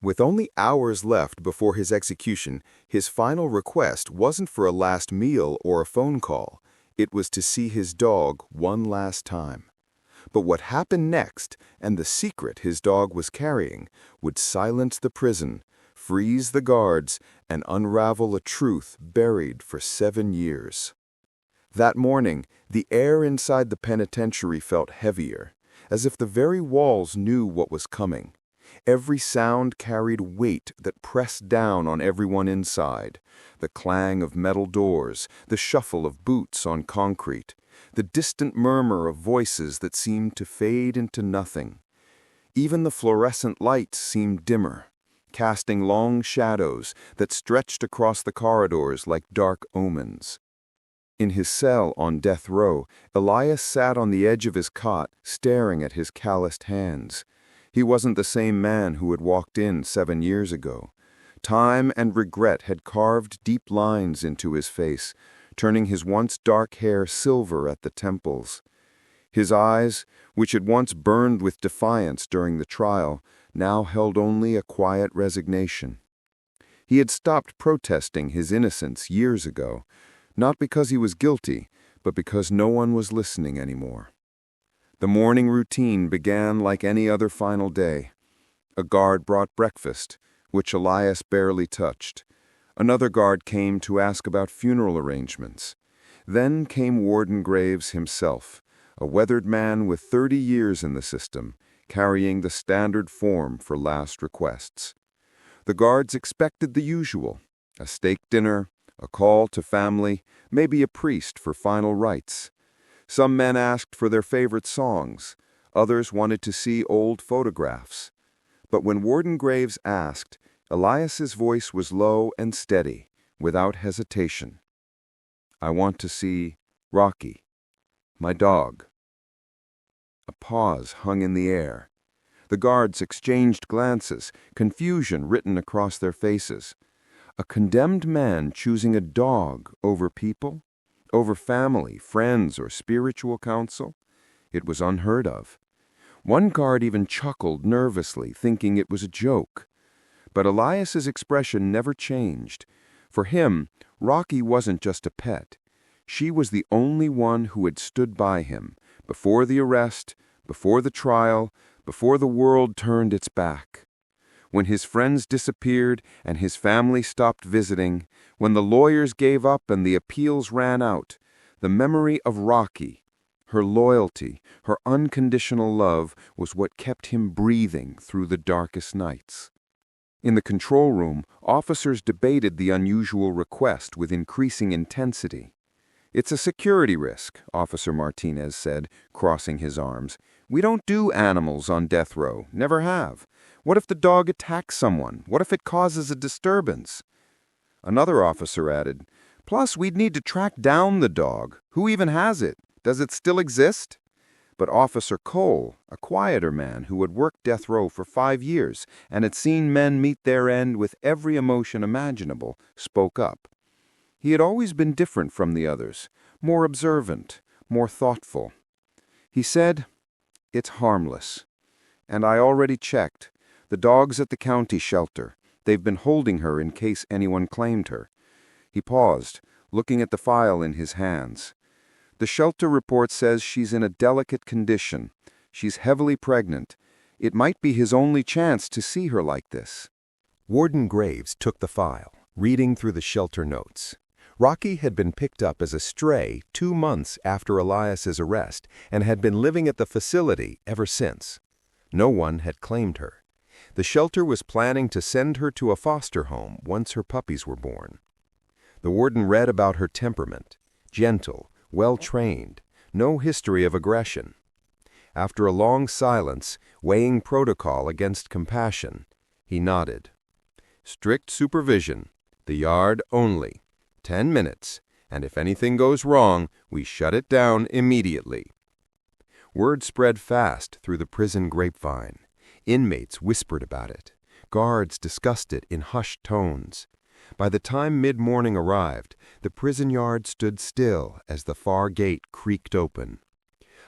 With only hours left before his execution, his final request wasn't for a last meal or a phone call. It was to see his dog one last time. But what happened next, and the secret his dog was carrying, would silence the prison, freeze the guards, and unravel a truth buried for 7 years. That morning, the air inside the penitentiary felt heavier, as if the very walls knew what was coming. Every sound carried weight that pressed down on everyone inside. The clang of metal doors, the shuffle of boots on concrete, the distant murmur of voices that seemed to fade into nothing. Even the fluorescent lights seemed dimmer, casting long shadows that stretched across the corridors like dark omens. In his cell on death row, Elias sat on the edge of his cot, staring at his calloused hands. He wasn't the same man who had walked in 7 years ago. Time and regret had carved deep lines into his face, turning his once dark hair silver at the temples. His eyes, which had once burned with defiance during the trial, now held only a quiet resignation. He had stopped protesting his innocence years ago, not because he was guilty, but because no one was listening anymore. The morning routine began like any other final day. A guard brought breakfast, which Elias barely touched. Another guard came to ask about funeral arrangements. Then came Warden Graves himself, a weathered man with 30 years in the system, carrying the standard form for last requests. The guards expected the usual: a steak dinner, a call to family, maybe a priest for final rites. Some men asked for their favorite songs. Others wanted to see old photographs. But when Warden Graves asked, Elias's voice was low and steady, without hesitation. "I want to see Rocky, my dog." A pause hung in the air. The guards exchanged glances, confusion written across their faces. A condemned man choosing a dog over people? Over family, friends, or spiritual counsel? It was unheard of. One guard even chuckled nervously, thinking it was a joke. But Elias's expression never changed. For him, Rocky wasn't just a pet. She was the only one who had stood by him, before the arrest, before the trial, before the world turned its back. When his friends disappeared and his family stopped visiting, when the lawyers gave up and the appeals ran out, the memory of Rocky, her loyalty, her unconditional love, was what kept him breathing through the darkest nights. In the control room, officers debated the unusual request with increasing intensity. "It's a security risk," Officer Martinez said, crossing his arms. "We don't do animals on death row, never have. What if the dog attacks someone? What if it causes a disturbance?" Another officer added, "Plus, we'd need to track down the dog. Who even has it? Does it still exist?" But Officer Cole, a quieter man who had worked death row for 5 years and had seen men meet their end with every emotion imaginable, spoke up. He had always been different from the others, more observant, more thoughtful. He said, "It's harmless. And I already checked. The dog's at the county shelter. They've been holding her in case anyone claimed her." He paused, looking at the file in his hands. "The shelter report says she's in a delicate condition. She's heavily pregnant. It might be his only chance to see her like this." Warden Graves took the file, reading through the shelter notes. Rocky had been picked up as a stray 2 months after Elias's arrest and had been living at the facility ever since. No one had claimed her. The shelter was planning to send her to a foster home once her puppies were born. The warden read about her temperament: gentle, well-trained, no history of aggression. After a long silence, weighing protocol against compassion, he nodded. "Strict supervision, the yard only. 10 minutes, and if anything goes wrong, we shut it down immediately." Word spread fast through the prison grapevine. Inmates whispered about it. Guards discussed it in hushed tones. By the time mid-morning arrived, the prison yard stood still as the far gate creaked open.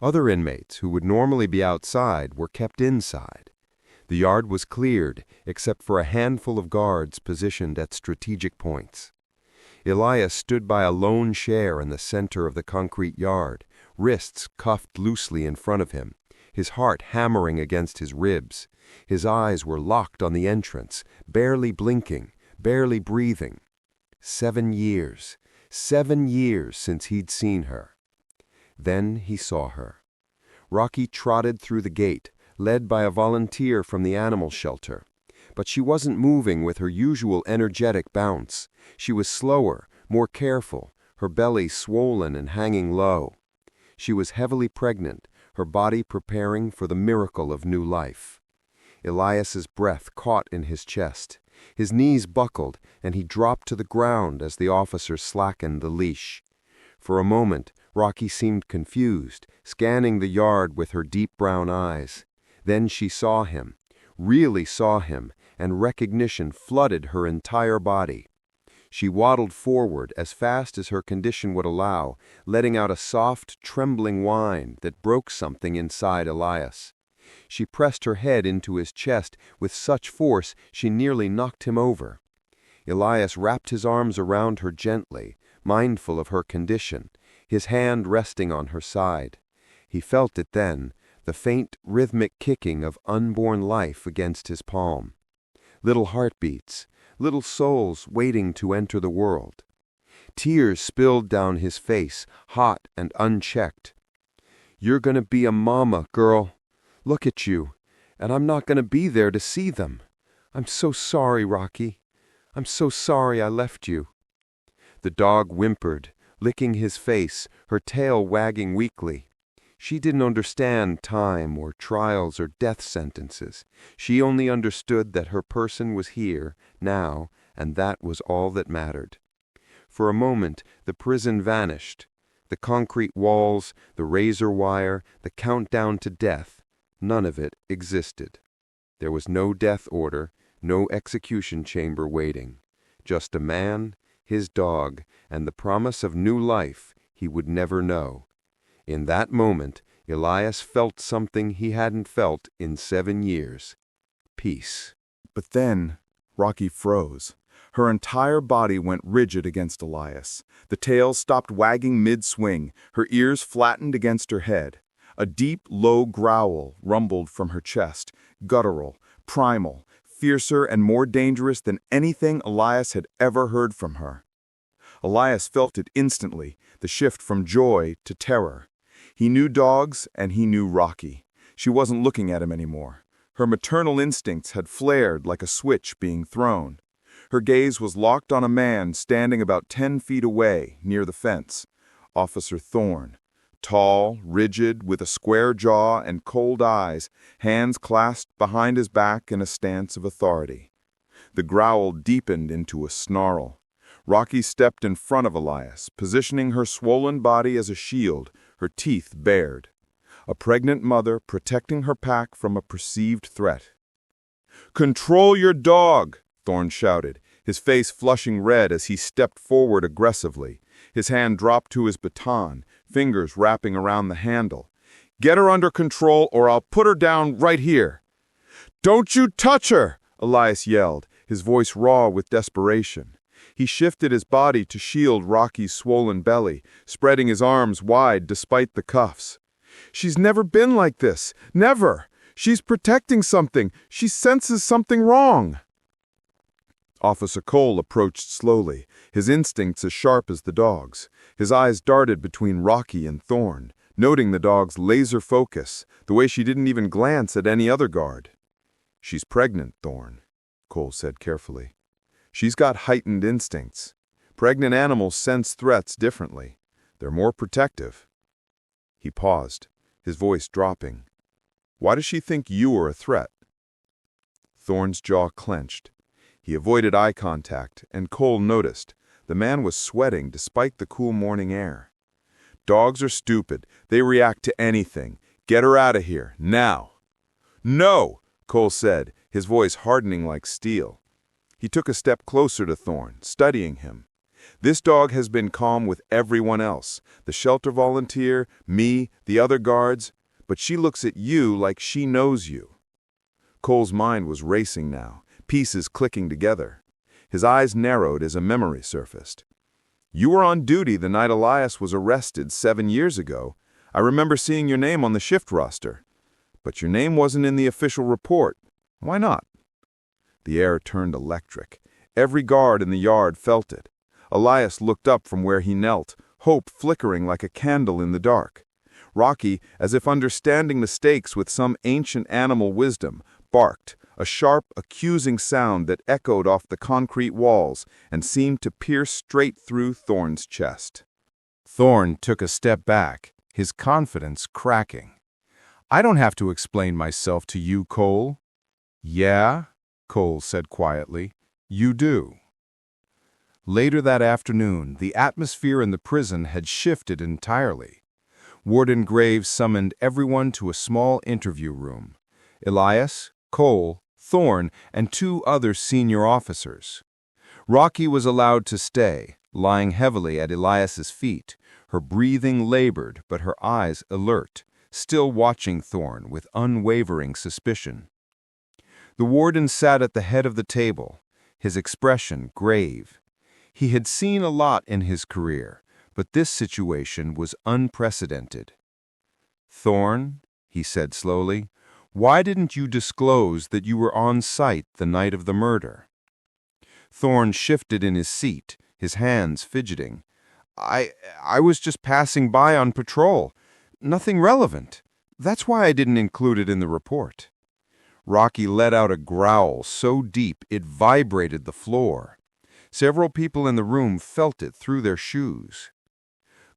Other inmates who would normally be outside were kept inside. The yard was cleared, except for a handful of guards positioned at strategic points. Elias stood by a lone chair in the center of the concrete yard, wrists cuffed loosely in front of him, his heart hammering against his ribs. His eyes were locked on the entrance, barely blinking, barely breathing. 7 years since he'd seen her. Then he saw her. Rocky trotted through the gate, led by a volunteer from the animal shelter. But she wasn't moving with her usual energetic bounce. She was slower, more careful, her belly swollen and hanging low. She was heavily pregnant, her body preparing for the miracle of new life. Elias's breath caught in his chest. His knees buckled, and he dropped to the ground as the officer slackened the leash. For a moment, Rocky seemed confused, scanning the yard with her deep brown eyes. Then she saw him, really saw him, and recognition flooded her entire body. She waddled forward as fast as her condition would allow, letting out a soft, trembling whine that broke something inside Elias. She pressed her head into his chest with such force she nearly knocked him over. Elias wrapped his arms around her gently, mindful of her condition, his hand resting on her side. He felt it then, the faint, rhythmic kicking of unborn life against his palm. Little heartbeats, little souls waiting to enter the world. Tears spilled down his face, hot and unchecked. "You're gonna be a mama, girl. Look at you, and I'm not gonna be there to see them. I'm so sorry, Rocky. I'm so sorry I left you." The dog whimpered, licking his face, her tail wagging weakly. She didn't understand time or trials or death sentences. She only understood that her person was here, now, and that was all that mattered. For a moment, the prison vanished. The concrete walls, the razor wire, the countdown to death, none of it existed. There was no death order, no execution chamber waiting. Just a man, his dog, and the promise of new life he would never know. In that moment, Elias felt something he hadn't felt in 7 years. Peace. But then, Rocky froze. Her entire body went rigid against Elias. The tail stopped wagging mid-swing, her ears flattened against her head. A deep, low growl rumbled from her chest, guttural, primal, fiercer and more dangerous than anything Elias had ever heard from her. Elias felt it instantly, the shift from joy to terror. He knew dogs, and he knew Rocky. She wasn't looking at him anymore. Her maternal instincts had flared like a switch being thrown. Her gaze was locked on a man standing about 10 feet away, near the fence. Officer Thorne. Tall, rigid, with a square jaw and cold eyes, hands clasped behind his back in a stance of authority. The growl deepened into a snarl. Rocky stepped in front of Elias, positioning her swollen body as a shield, her teeth bared. A pregnant mother protecting her pack from a perceived threat. "Control your dog!" Thorne shouted, his face flushing red as he stepped forward aggressively. His hand dropped to his baton, fingers wrapping around the handle. "Get her under control or I'll put her down right here." "Don't you touch her!" Elias yelled, his voice raw with desperation. He shifted his body to shield Rocky's swollen belly, spreading his arms wide despite the cuffs. "She's never been like this. Never. She's protecting something. She senses something wrong." Officer Cole approached slowly, his instincts as sharp as the dog's. His eyes darted between Rocky and Thorne, noting the dog's laser focus, the way she didn't even glance at any other guard. "She's pregnant, Thorne," Cole said carefully. "She's got heightened instincts. Pregnant animals sense threats differently. They're more protective." He paused, his voice dropping. "Why does she think you are a threat?" Thorne's jaw clenched. He avoided eye contact, and Cole noticed. The man was sweating despite the cool morning air. "Dogs are stupid. They react to anything. Get her out of here, now." "No!" Cole said, his voice hardening like steel. He took a step closer to Thorne, studying him. "This dog has been calm with everyone else, the shelter volunteer, me, the other guards, but she looks at you like she knows you." Cole's mind was racing now, pieces clicking together. His eyes narrowed as a memory surfaced. "You were on duty the night Elias was arrested 7 years ago. I remember seeing your name on the shift roster. But your name wasn't in the official report. Why not?" The air turned electric. Every guard in the yard felt it. Elias looked up from where he knelt, hope flickering like a candle in the dark. Rocky, as if understanding the stakes with some ancient animal wisdom, barked, a sharp, accusing sound that echoed off the concrete walls and seemed to pierce straight through Thorne's chest. Thorne took a step back, his confidence cracking. "I don't have to explain myself to you, Cole." "Yeah," Cole said quietly, "you do." Later that afternoon, the atmosphere in the prison had shifted entirely. Warden Graves summoned everyone to a small interview room. Elias, Cole, Thorne, and 2 other senior officers. Rocky was allowed to stay, lying heavily at Elias's feet, her breathing labored but her eyes alert, still watching Thorne with unwavering suspicion. The warden sat at the head of the table, his expression grave. He had seen a lot in his career, but this situation was unprecedented. "Thorne," he said slowly, "why didn't you disclose that you were on site the night of the murder?" Thorne shifted in his seat, his hands fidgeting. I was just passing by on patrol. Nothing relevant. That's why I didn't include it in the report." Rocky let out a growl so deep it vibrated the floor. Several people in the room felt it through their shoes.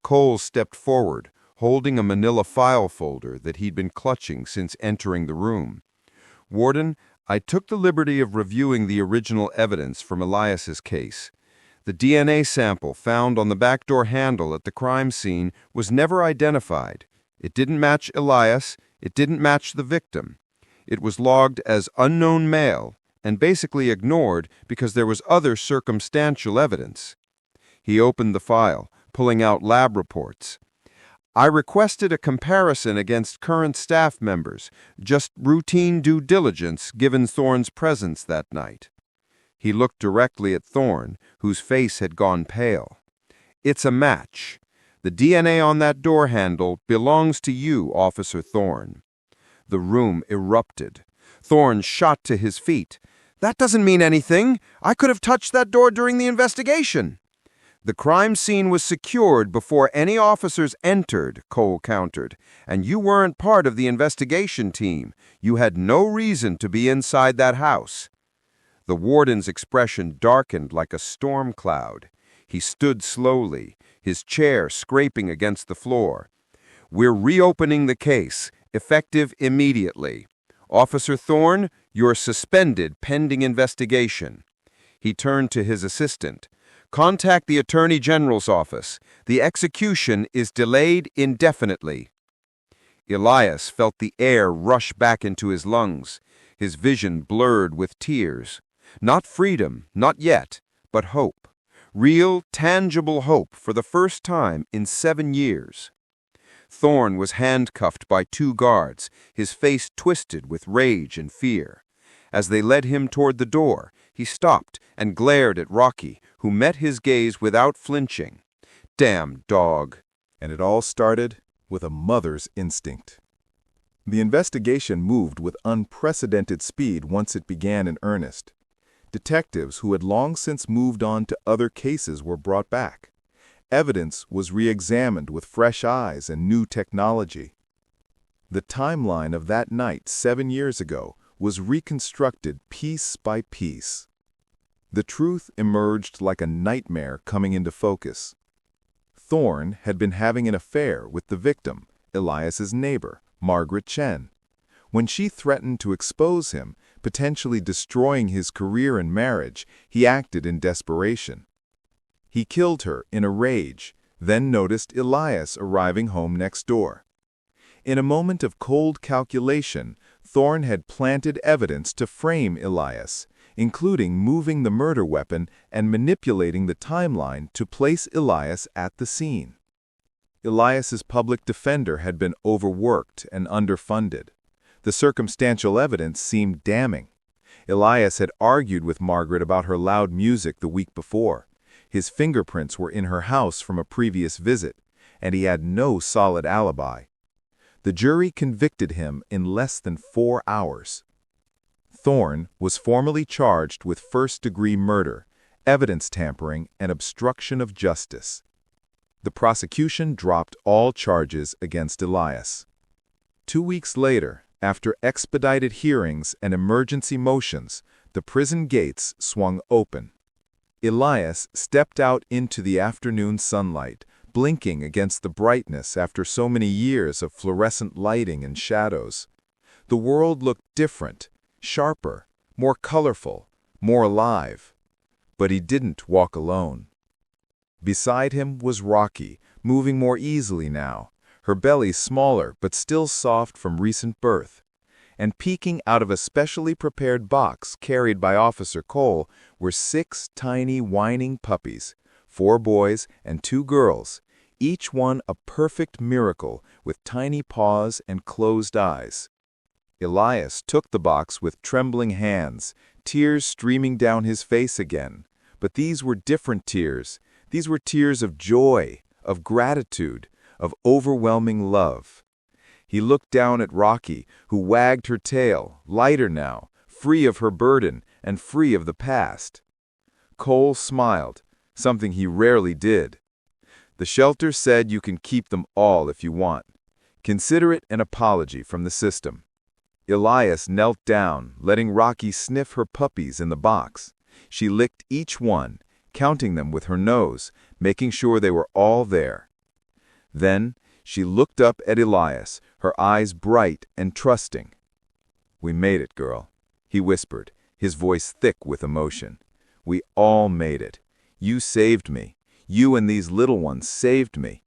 Cole stepped forward, holding a manila file folder that he'd been clutching since entering the room. "Warden, I took the liberty of reviewing the original evidence from Elias's case. The DNA sample found on the back door handle at the crime scene was never identified. It didn't match Elias, it didn't match the victim. It was logged as unknown male and basically ignored because there was other circumstantial evidence." He opened the file, pulling out lab reports. "I requested a comparison against current staff members, just routine due diligence given Thorne's presence that night." He looked directly at Thorne, whose face had gone pale. "It's a match. The DNA on that door handle belongs to you, Officer Thorne." The room erupted. Thorne shot to his feet. "That doesn't mean anything. I could have touched that door during the investigation." "The crime scene was secured before any officers entered," Cole countered, "and you weren't part of the investigation team. You had no reason to be inside that house." The warden's expression darkened like a storm cloud. He stood slowly, his chair scraping against the floor. "We're reopening the case, effective immediately. Officer Thorne, you're suspended pending investigation." He turned to his assistant. "Contact the Attorney General's office. The execution is delayed indefinitely." Elias felt the air rush back into his lungs, his vision blurred with tears. Not freedom, not yet, but hope. Real, tangible hope for the first time in 7 years. Thorne was handcuffed by 2 guards, his face twisted with rage and fear. As they led him toward the door, he stopped and glared at Rocky, who met his gaze without flinching. "Damn dog." And it all started with a mother's instinct. The investigation moved with unprecedented speed once it began in earnest. Detectives who had long since moved on to other cases were brought back. Evidence was re-examined with fresh eyes and new technology. The timeline of that night 7 years ago was reconstructed piece by piece. The truth emerged like a nightmare coming into focus. Thorne had been having an affair with the victim, Elias's neighbor, Margaret Chen. When she threatened to expose him, potentially destroying his career and marriage, he acted in desperation. He killed her in a rage, then noticed Elias arriving home next door. In a moment of cold calculation, Thorne had planted evidence to frame Elias, including moving the murder weapon and manipulating the timeline to place Elias at the scene. Elias's public defender had been overworked and underfunded. The circumstantial evidence seemed damning. Elias had argued with Margaret about her loud music the week before. His fingerprints were in her house from a previous visit, and he had no solid alibi. The jury convicted him in less than 4 hours. Thorne was formally charged with first-degree murder, evidence tampering, and obstruction of justice. The prosecution dropped all charges against Elias. 2 weeks later, after expedited hearings and emergency motions, the prison gates swung open. Elias stepped out into the afternoon sunlight, blinking against the brightness after so many years of fluorescent lighting and shadows. The world looked different, sharper, more colorful, more alive. But he didn't walk alone. Beside him was Rocky, moving more easily now, her belly smaller but still soft from recent birth. And peeking out of a specially prepared box carried by Officer Cole were 6 tiny whining puppies, 4 boys and 2 girls, each one a perfect miracle with tiny paws and closed eyes. Elias took the box with trembling hands, tears streaming down his face again. But these were different tears. These were tears of joy, of gratitude, of overwhelming love. He looked down at Rocky, who wagged her tail, lighter now, free of her burden and free of the past. Cole smiled, something he rarely did. The shelter said you can keep them all if you want. Consider it an apology from the system. Elias knelt down, letting Rocky sniff her puppies in the box. She licked each one, counting them with her nose, making sure they were all there. Then she looked up at Elias, her eyes bright and trusting. "We made it, girl," he whispered, his voice thick with emotion. "We all made it. You saved me. You and these little ones saved me."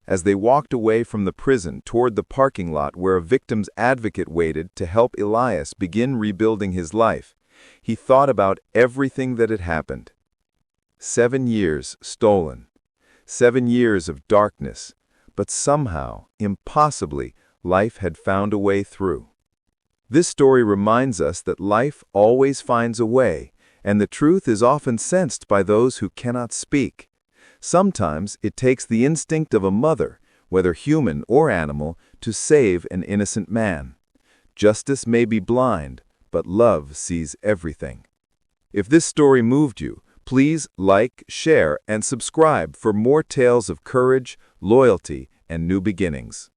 As they walked away from the prison toward the parking lot where a victim's advocate waited to help Elias begin rebuilding his life, he thought about everything that had happened. 7 years stolen. 7 years of darkness. But somehow, impossibly, life had found a way through. This story reminds us that life always finds a way, and the truth is often sensed by those who cannot speak. Sometimes it takes the instinct of a mother, whether human or animal, to save an innocent man. Justice may be blind, but love sees everything. If this story moved you, please like, share, and subscribe for more tales of courage, loyalty, and new beginnings.